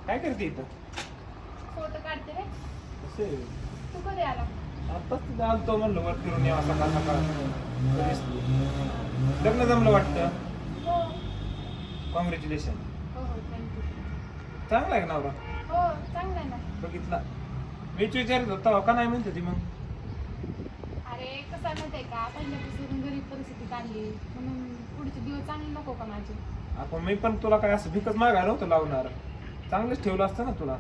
काय करते इथं? फोटो काढते रे. असे तू कधी आला? आत्ताच तिथं आलतो म्हणलं वर फिरून यावं सकाळ सकाळ. लग्न जमलं वाटतं. हो कॉंग्रॅच्युलेशन. हो हो थँक्यू. चांगला आहे का नवरा? हो चांगलं आहे ना. बघितला मीच विचारित होता का नाही म्हणते ती मग. अरे कसं आहे माहिती आहे का, पहिल्यापासून गरीब परिस्थिती काढली म्हणून पुढचे दिवस चांगले नको का माझे. आपण मी पण तुला काय असं भिकच मागायला नव्हतं लावणार. चांगलंच ठेवलं असतं ना तुला.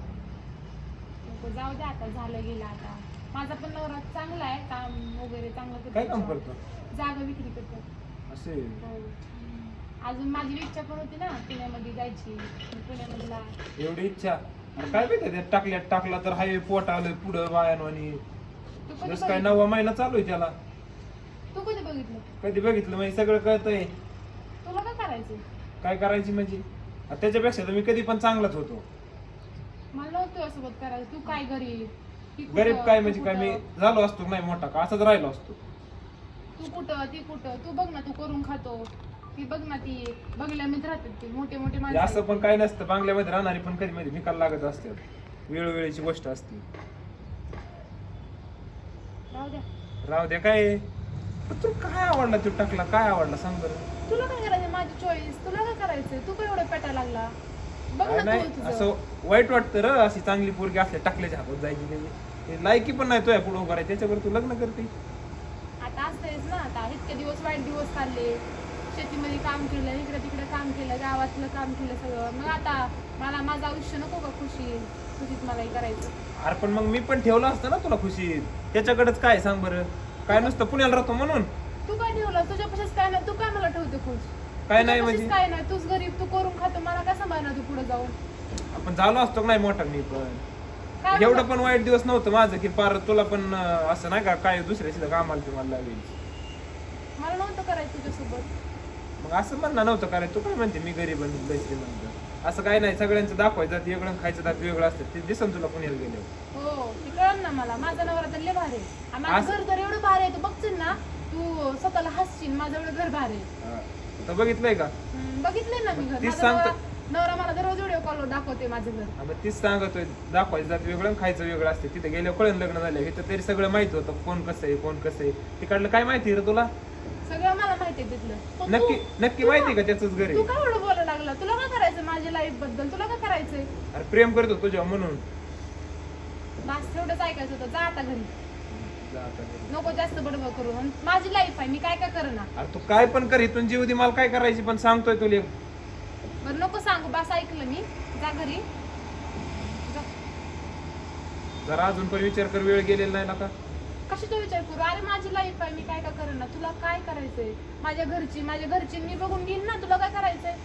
नको जाऊ दे, आता झालं गेलं. आता माझा पण नवरा चांगला आहे, काम वगैरे चांगलं करतो. काय काम करतो? जागा विक्री करतो. असे हो. अजून माझी इच्छा पण होती ना पुण्यामध्ये जायची. मी पुण्यामधला एवढी इच्छा. अरे काय माहिती त्या टाकल्यात टाकला तर हाय पोट आलं पुढं बायानो आणि तू कधी जस काय बघितलं? 9वा महिना चालू आहे त्याला. तू कधी बघितलं? कधी बघितलं म्हणजे सगळं कळतंय. तुला काय करायचं? काय करायची म्हणजे आता त्याच्यापेक्षा तर मी कधी पण चांगलाच होतो. मला नव्हतं तुझ्यासोबत करायचं. तू काय गरीब? ती कुठं? गरीब काय तू म्हणजे काय मी कुठं? झालो असतो नाही मोठा का असाच राहिलो असतो. तू कुठं ती कुठं? तू बघ ना, तू करून खातो. ती बघ ना, ती बंगल्यामध्ये राहतात ती मोठे मोठे म्हणजे माणसं. असं पण काय नसतं. बांगल्यामध्ये राहणारी पण कधी मध्ये निकाल लागत असते. वेळोवेळीची गोष्ट असते. राहू द्या. राहू द्या काय. पण तुला काय आवडला तो टाकला? काय आवडला सांग बरं. तुला काय करायचं? माझी चॉईस. तुला काय करायचं? तू काय एवढं पेटा लागला? बघ काय ना नाही तू तुझं. असं वाईट वाटतं र. अशी चांगली पोरगी असल्या टाकल्याच्या हातात जायची त्याची लायकी पण नाही तुझ्या पुढे उभा राहायची. त्याच्यावर तू लग्न करते. आता असतेच ना. आता इतके दिवस वाईट दिवस चालले. शेतीमध्ये काम केलं, इकडे तिकडे काम केलं, गावातलं काम केलं सगळं. मग आता मला माझं आयुष्य नको का खुशीत मलाही करायचं? अरे पण मग मी पण ठेवलं असतं ना तुला खुशीत. त्याच्याकडेच काय सांग बरं. काय नुसतं पुण्याला राहतो म्हणून तू काय ठेवलं? तुझ्यापाशीच काय नाही. तू काय मला ठेवते खुश? काय नाही तुझ्यापाशीच म्हणजे काय नाही. तूच गरीब, तू करून खातो. मला काय सांभाळणार तू पुढे जाऊन? आपण झालो असतो का नाही मोठा मी पण. काय एवढं म्हणतो? पण वाईट दिवस नव्हतं माझं की पार तुला पण असं नाही का काय दुसऱ्या सुद्धा कामाला तुम्हाला लागेल. मला नव्हतं करायचं तुझ्यासोबत. मग असं म्हणणं नव्हतं कारण तू काय म्हणते मी गरीब आणि पैसे म्हणतो. असं काय नाही. सगळ्यांचं दाखवायचं जात वेगळं खायचं जात वेगळं असतं. ते दिसन तुला पुण्याला गेले. हो ते कळलं ना मला. माझा नवरा तर लय भारी आहे. आणि माझं घर तर एवढं भारी आहे. तू बघशील ना, तू स्वतःला हसशील. माझं एवढं घर भारी आहे. तर बघितलंय का? बघितलंय ना मी घर. तीच माझा सांगतो. नवरा मला दररोज व्हिडिओ कॉलवर दाखवते माझं घर. मग तीच सांगतोय दाखवायचं जात वेगळं आणि खायचं वेगळं असते. तिथे गेल्यावर कळण लग्न झालं इथं तरी सगळं माहिती होतं कोण कसं आहे कोण कसं आहे. तिकडलं काय माहिती रे तुला? सगळं मला माहिती आहे तिथलं. पण नक्की नक्की तू- माहिती का त्याच घर तू आहे? काय एवढं बोलायला लागला? तुला काय करायचं माझ्या लाईफ बद्दल? तुला काय करायचंय? अरे प्रेम करतो तुझ्या म्हणून. बस एवढंच ऐकायचं होतं. जा आता घरी. जा आता घरी. नको जास्त बडबड करू. आणि माझी लाईफ आहे, मी काय काय करणार. अरे तू काय पण कर इथून जीव दे मला काय करायची पण सांगतोय तुला. बरं नको सांगू, बस ऐकलं मी. जा घरी जा. जरा अजून पण विचार कर. वेळ गेलेला नाही ना का? कशाचा विचार करू? अरे माझी लाईफ आहे, मी काय काय करणार. तुला काय करायचंय? माझ्या घरची मी बघून घेईन ना. तुला काय करायचंय?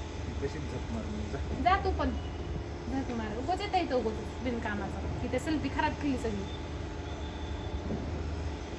कशीच झक मारून जा. जा तू पण. जा तू मार. उगाच येता इथं उगाच बिनकामाचा. तिथे सेल्फी खराब केली सगळी.